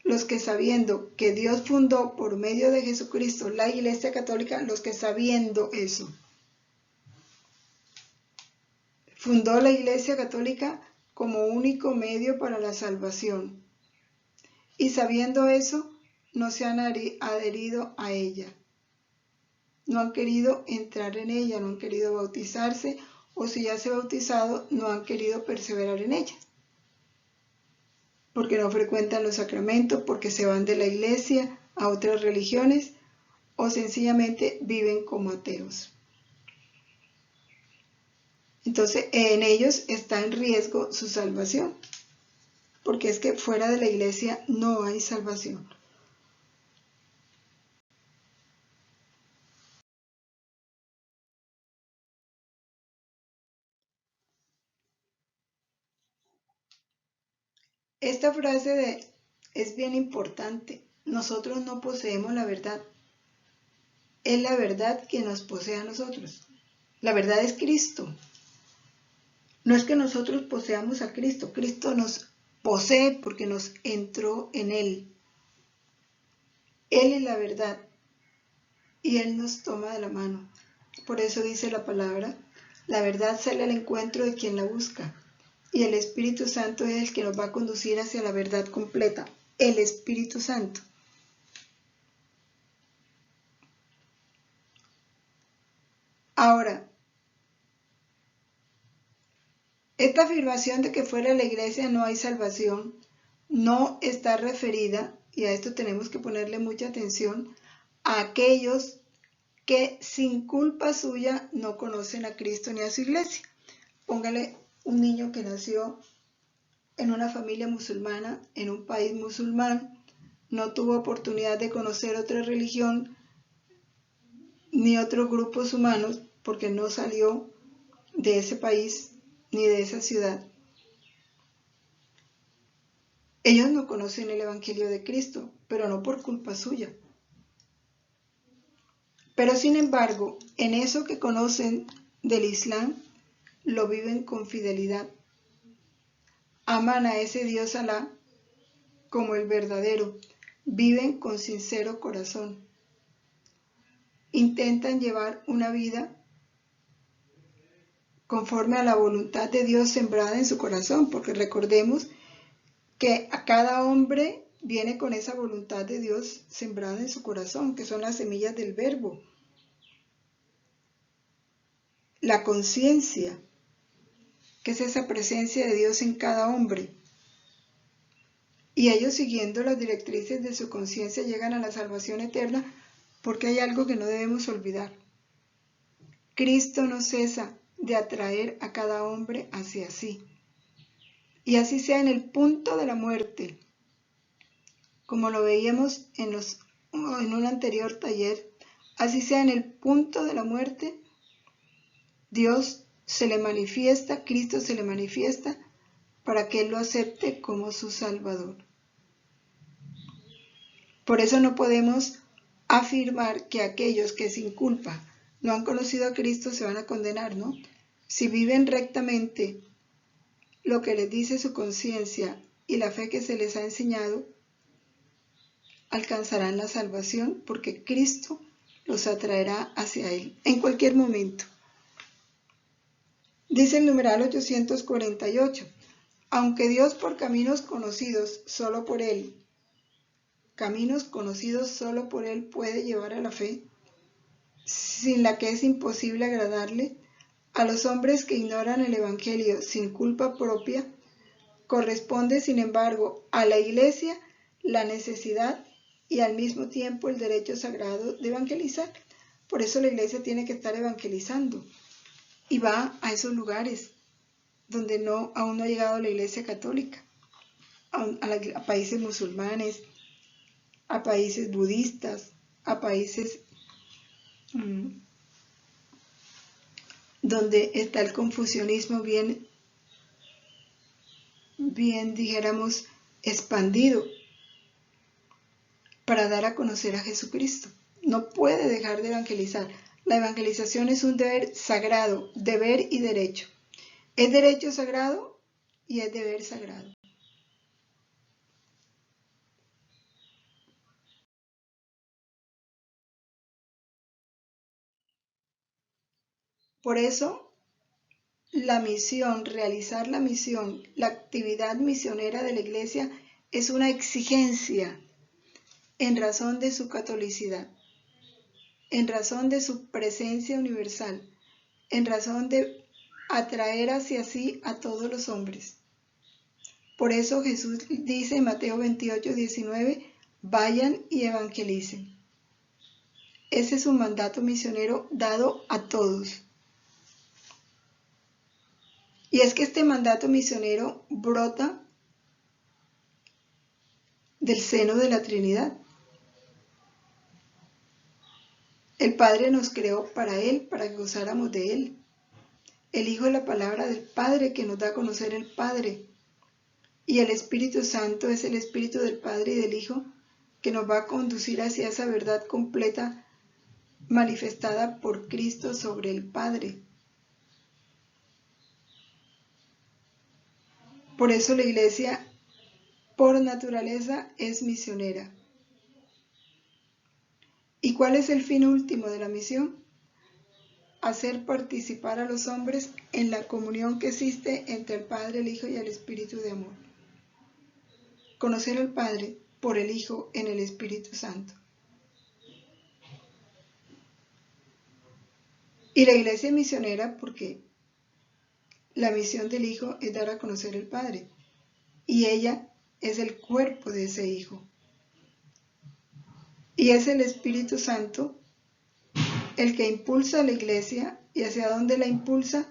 A: los que, sabiendo que Dios fundó por medio de Jesucristo la Iglesia Católica, los que sabiendo eso, fundó la Iglesia Católica como único medio para la salvación. Y sabiendo eso, no se han adherido a ella. No han querido entrar en ella, no han querido bautizarse, o si ya se han bautizado, no han querido perseverar en ella. Porque no frecuentan los sacramentos, porque se van de la Iglesia a otras religiones, o sencillamente viven como ateos. Entonces, en ellos está en riesgo su salvación, porque es que fuera de la Iglesia no hay salvación. Esta frase es bien importante. Nosotros no poseemos la verdad. Es la verdad que nos posee a nosotros. La verdad es Cristo. No es que nosotros poseamos a Cristo. Cristo nos posee porque nos entró en Él. Él es la verdad y Él nos toma de la mano. Por eso dice la palabra, la verdad sale al encuentro de quien la busca. Y el Espíritu Santo es el que nos va a conducir hacia la verdad completa. El Espíritu Santo. Ahora, esta afirmación de que fuera de la Iglesia no hay salvación no está referida, y a esto tenemos que ponerle mucha atención, a aquellos que sin culpa suya no conocen a Cristo ni a su iglesia. Póngale un niño que nació en una familia musulmana, en un país musulmán, no tuvo oportunidad de conocer otra religión ni otros grupos humanos porque no salió de ese país ni de esa ciudad. Ellos no conocen el Evangelio de Cristo, pero no por culpa suya. Pero sin embargo, en eso que conocen del Islam, lo viven con fidelidad. Aman a ese Dios Alá como el verdadero, viven con sincero corazón. Intentan llevar una vida conforme a la voluntad de Dios sembrada en su corazón, porque recordemos que a cada hombre viene con esa voluntad de Dios sembrada en su corazón, que son las semillas del verbo. La conciencia, que es esa presencia de Dios en cada hombre. Y ellos, siguiendo las directrices de su conciencia, llegan a la salvación eterna, porque hay algo que no debemos olvidar. Cristo no cesa de atraer a cada hombre hacia sí. Y así sea en el punto de la muerte, como lo veíamos en un anterior taller, así sea en el punto de la muerte, Dios se le manifiesta, Cristo se le manifiesta para que Él lo acepte como su Salvador. Por eso no podemos afirmar que aquellos que sin culpa no han conocido a Cristo se van a condenar, ¿no? Si viven rectamente lo que les dice su conciencia y la fe que se les ha enseñado, alcanzarán la salvación porque Cristo los atraerá hacia Él en cualquier momento. Dice el numeral 848, aunque Dios por caminos conocidos solo por Él puede llevar a la fe, sin la que es imposible agradarle, a los hombres que ignoran el Evangelio sin culpa propia, corresponde sin embargo a la Iglesia la necesidad y al mismo tiempo el derecho sagrado de evangelizar. Por eso la Iglesia tiene que estar evangelizando y va a esos lugares donde aún no ha llegado la Iglesia católica, a países musulmanes, a países budistas, a países donde está el confucianismo bien dijéramos, expandido, para dar a conocer a Jesucristo. No puede dejar de evangelizar. La evangelización es un deber sagrado, deber y derecho. Es derecho sagrado y es deber sagrado. Por eso, la misión, realizar la misión, la actividad misionera de la Iglesia es una exigencia en razón de su catolicidad, en razón de su presencia universal, en razón de atraer hacia sí a todos los hombres. Por eso Jesús dice en Mateo 28, 19, vayan y evangelicen. Ese es un mandato misionero dado a todos. Y es que este mandato misionero brota del seno de la Trinidad. El Padre nos creó para Él, para que gozáramos de Él. El Hijo es la palabra del Padre que nos da a conocer el Padre. Y el Espíritu Santo es el Espíritu del Padre y del Hijo que nos va a conducir hacia esa verdad completa manifestada por Cristo sobre el Padre. Por eso la Iglesia, por naturaleza, es misionera. ¿Y cuál es el fin último de la misión? Hacer participar a los hombres en la comunión que existe entre el Padre, el Hijo y el Espíritu de amor. Conocer al Padre por el Hijo en el Espíritu Santo. Y la Iglesia es misionera porque la misión del Hijo es dar a conocer al Padre. Y ella es el cuerpo de ese Hijo. Y es el Espíritu Santo el que impulsa a la iglesia. ¿Y hacia dónde la impulsa?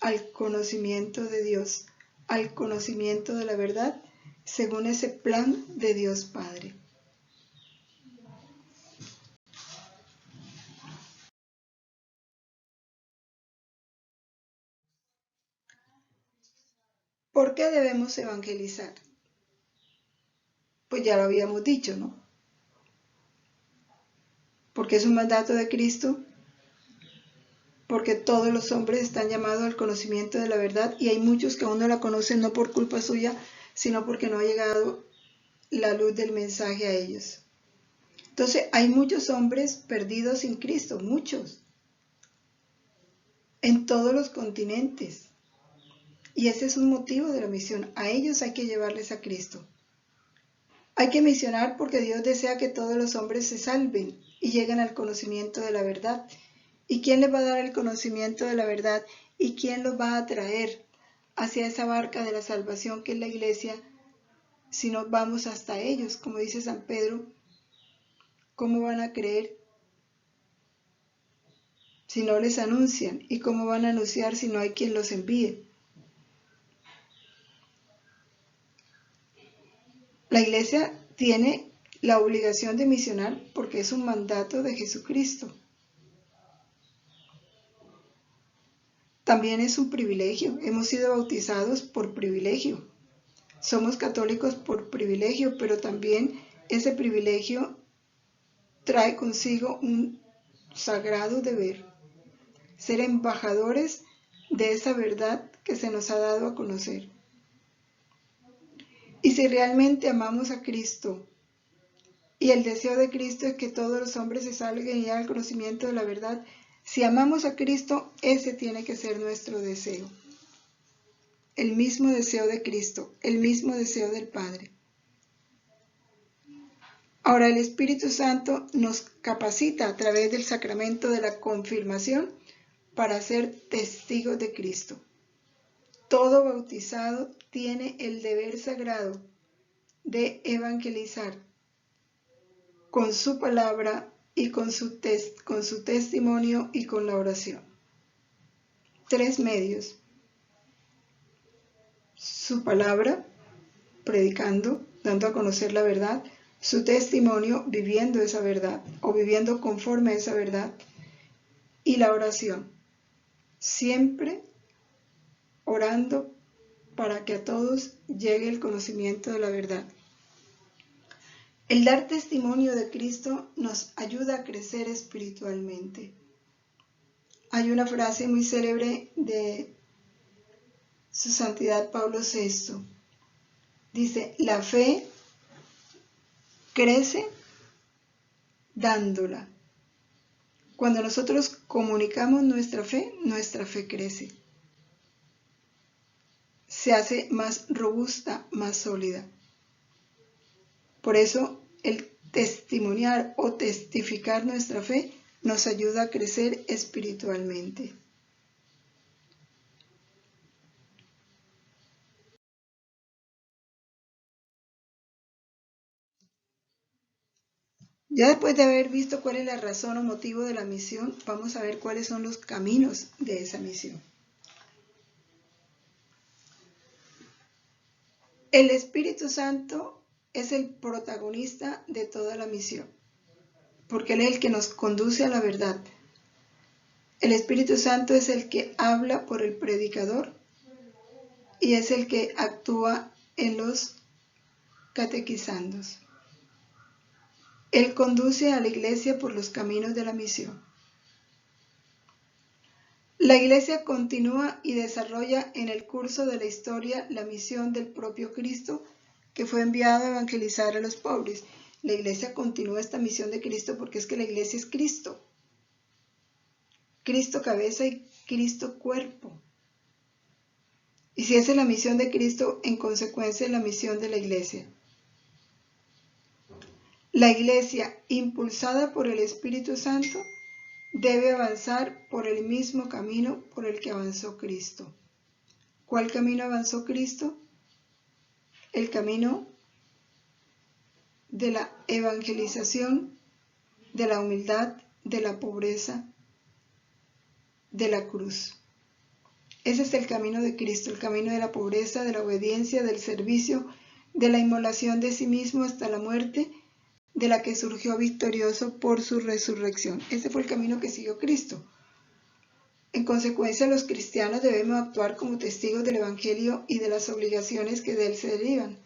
A: Al conocimiento de Dios, al conocimiento de la verdad, según ese plan de Dios Padre. ¿Por qué debemos evangelizar? Pues ya lo habíamos dicho, ¿no? Porque es un mandato de Cristo, porque todos los hombres están llamados al conocimiento de la verdad y hay muchos que aún no la conocen, no por culpa suya, sino porque no ha llegado la luz del mensaje a ellos. Entonces hay muchos hombres perdidos sin Cristo, muchos, en todos los continentes. Y ese es un motivo de la misión. A ellos hay que llevarles a Cristo. Hay que misionar porque Dios desea que todos los hombres se salven y lleguen al conocimiento de la verdad. ¿Y quién les va a dar el conocimiento de la verdad? ¿Y quién los va a traer hacia esa barca de la salvación que es la iglesia? Si no vamos hasta ellos, como dice San Pedro, ¿cómo van a creer si no les anuncian? ¿Y cómo van a anunciar si no hay quien los envíe? La iglesia tiene la obligación de misionar porque es un mandato de Jesucristo. También es un privilegio. Hemos sido bautizados por privilegio. Somos católicos por privilegio, pero también ese privilegio trae consigo un sagrado deber. Ser embajadores de esa verdad que se nos ha dado a conocer. Y si realmente amamos a Cristo, y el deseo de Cristo es que todos los hombres se salgan y lleguen al conocimiento de la verdad, si amamos a Cristo, ese tiene que ser nuestro deseo. El mismo deseo de Cristo, el mismo deseo del Padre. Ahora el Espíritu Santo nos capacita a través del sacramento de la confirmación para ser testigos de Cristo. Todo bautizado tiene el deber sagrado de evangelizar con su palabra y con su testimonio y con la oración. 3 medios. Su palabra, predicando, dando a conocer la verdad. Su testimonio, viviendo esa verdad o viviendo conforme a esa verdad. Y la oración, siempre orando para que a todos llegue el conocimiento de la verdad. El dar testimonio de Cristo nos ayuda a crecer espiritualmente. Hay una frase muy célebre de Su Santidad Pablo VI. Dice, la fe crece dándola. Cuando nosotros comunicamos nuestra fe crece. Se hace más robusta, más sólida. Por eso el testimoniar o testificar nuestra fe nos ayuda a crecer espiritualmente. Ya después de haber visto cuál es la razón o motivo de la misión, vamos a ver cuáles son los caminos de esa misión. El Espíritu Santo es el protagonista de toda la misión, porque Él es el que nos conduce a la verdad. El Espíritu Santo es el que habla por el predicador y es el que actúa en los catequizandos. Él conduce a la iglesia por los caminos de la misión. La iglesia continúa y desarrolla en el curso de la historia la misión del propio Cristo, que fue enviado a evangelizar a los pobres. La iglesia continúa esta misión de Cristo porque es que la iglesia es Cristo. Cristo cabeza y Cristo cuerpo. Y si esa es la misión de Cristo, en consecuencia es la misión de la iglesia. La iglesia, impulsada por el Espíritu Santo, debe avanzar por el mismo camino por el que avanzó Cristo. ¿Cuál camino avanzó Cristo? El camino de la evangelización de la humildad, de la pobreza, de la cruz. Ese es el camino de Cristo, el camino de la pobreza, de la obediencia, del servicio, de la inmolación de sí mismo hasta la muerte, de la que surgió victorioso por su resurrección. Ese fue el camino que siguió Cristo. En consecuencia, los cristianos debemos actuar como testigos del Evangelio y de las obligaciones que de él se derivan.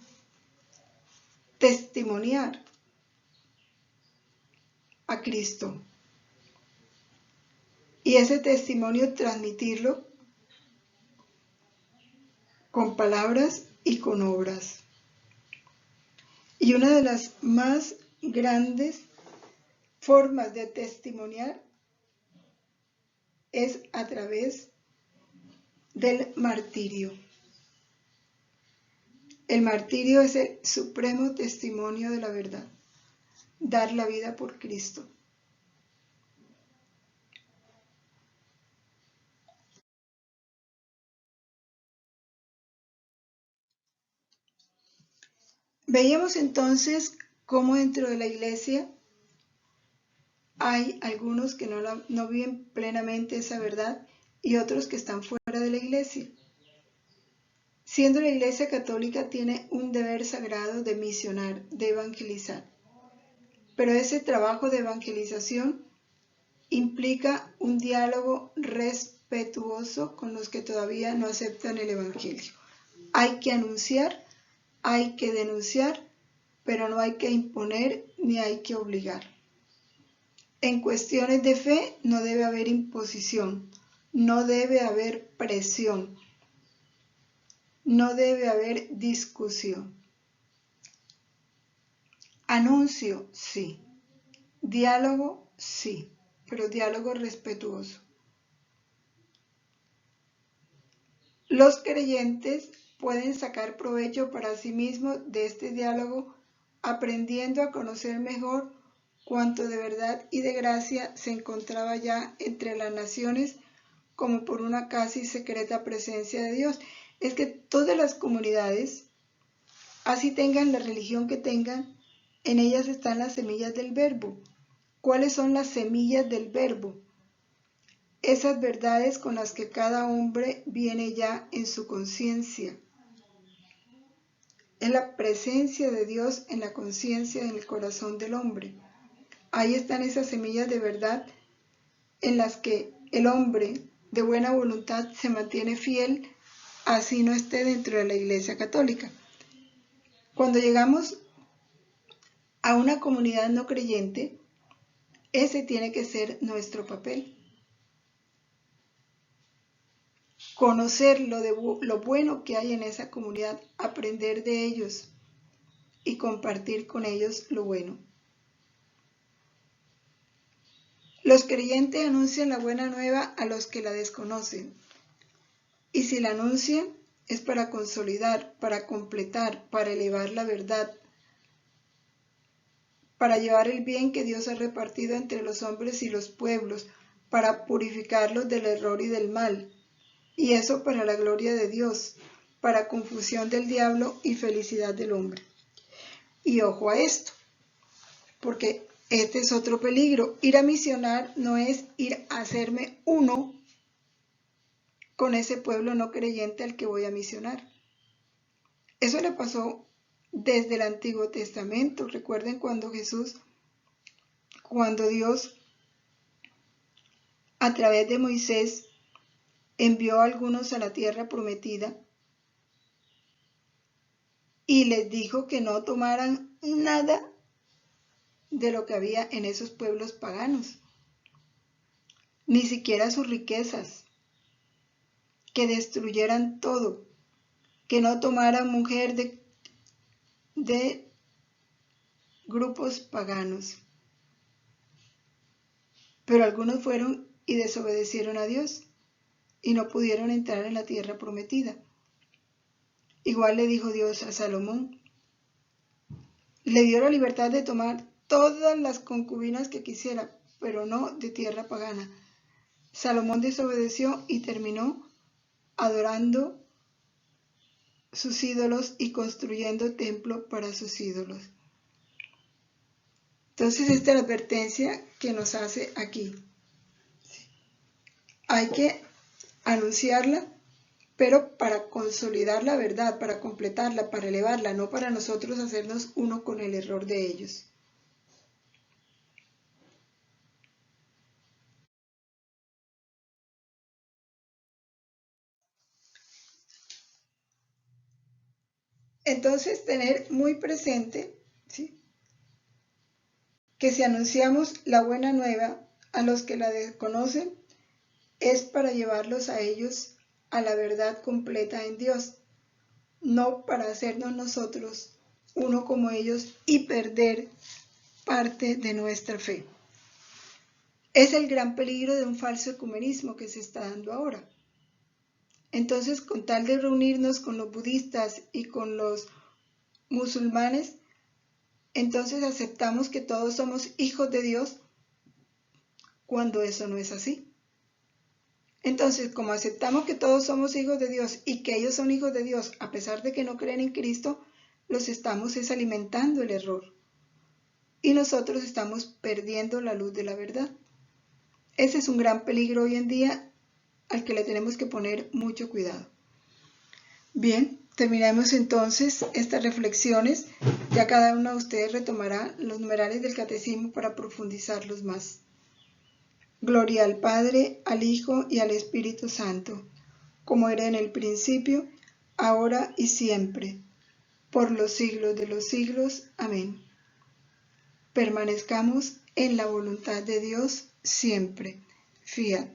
A: Testimoniar a Cristo. Y ese testimonio transmitirlo con palabras y con obras. Y una de las más grandes formas de testimoniar es a través del martirio. El martirio es el supremo testimonio de la verdad, dar la vida por Cristo. Veíamos entonces cómo dentro de la iglesia hay algunos que no viven plenamente esa verdad y otros que están fuera de la iglesia. Siendo la iglesia católica tiene un deber sagrado de misionar, de evangelizar. Pero ese trabajo de evangelización implica un diálogo respetuoso con los que todavía no aceptan el evangelio. Hay que anunciar, hay que denunciar, pero no hay que imponer ni hay que obligar. En cuestiones de fe no debe haber imposición, no debe haber presión, no debe haber discusión. Anuncio, sí. Diálogo, sí, pero diálogo respetuoso. Los creyentes pueden sacar provecho para sí mismos de este diálogo, aprendiendo a conocer mejor cuánto de verdad y de gracia se encontraba ya entre las naciones, como por una casi secreta presencia de Dios. Es que todas las comunidades, así tengan la religión que tengan, en ellas están las semillas del verbo. ¿Cuáles son las semillas del verbo? Esas verdades con las que cada hombre viene ya en su conciencia. Es la presencia de Dios en la conciencia, en el corazón del hombre. Ahí están esas semillas de verdad en las que el hombre de buena voluntad se mantiene fiel, así no esté dentro de la Iglesia Católica. Cuando llegamos a una comunidad no creyente, ese tiene que ser nuestro papel. Conocer lo bueno que hay en esa comunidad, aprender de ellos y compartir con ellos lo bueno. Los creyentes anuncian la buena nueva a los que la desconocen. Y si la anuncian es para consolidar, para completar, para elevar la verdad, para llevar el bien que Dios ha repartido entre los hombres y los pueblos, para purificarlos del error y del mal. Y eso para la gloria de Dios, para confusión del diablo y felicidad del hombre. Y ojo a esto, porque este es otro peligro. Ir a misionar no es ir a hacerme uno con ese pueblo no creyente al que voy a misionar. Eso le pasó desde el Antiguo Testamento. Recuerden cuando Dios, a través de Moisés, envió a algunos a la tierra prometida y les dijo que no tomaran nada de lo que había en esos pueblos paganos, ni siquiera sus riquezas, que destruyeran todo, que no tomaran mujer de grupos paganos. Pero algunos fueron y desobedecieron a Dios y no pudieron entrar en la tierra prometida. Igual le dijo Dios a Salomón. Le dio la libertad de tomar todas las concubinas que quisiera, pero no de tierra pagana. Salomón desobedeció y terminó adorando sus ídolos y construyendo templo para sus ídolos. Entonces esta es la advertencia que nos hace aquí. Hay que anunciarla, pero para consolidar la verdad, para completarla, para elevarla, no para nosotros hacernos uno con el error de ellos. Entonces, tener muy presente, ¿sí?, que si anunciamos la buena nueva a los que la desconocen, es para llevarlos a ellos a la verdad completa en Dios, no para hacernos nosotros uno como ellos y perder parte de nuestra fe. Es el gran peligro de un falso ecumenismo que se está dando ahora. Entonces, con tal de reunirnos con los budistas y con los musulmanes, entonces aceptamos que todos somos hijos de Dios cuando eso no es así. Entonces, como aceptamos que todos somos hijos de Dios y que ellos son hijos de Dios a pesar de que no creen en Cristo, los estamos alimentando el error. Y nosotros estamos perdiendo la luz de la verdad. Ese es un gran peligro hoy en día al que le tenemos que poner mucho cuidado. Bien, terminamos entonces estas reflexiones. Ya cada uno de ustedes retomará los numerales del catecismo para profundizarlos más. Gloria al Padre, al Hijo y al Espíritu Santo, como era en el principio, ahora y siempre, por los siglos de los siglos. Amén. Permanezcamos en la voluntad de Dios siempre. Fiat.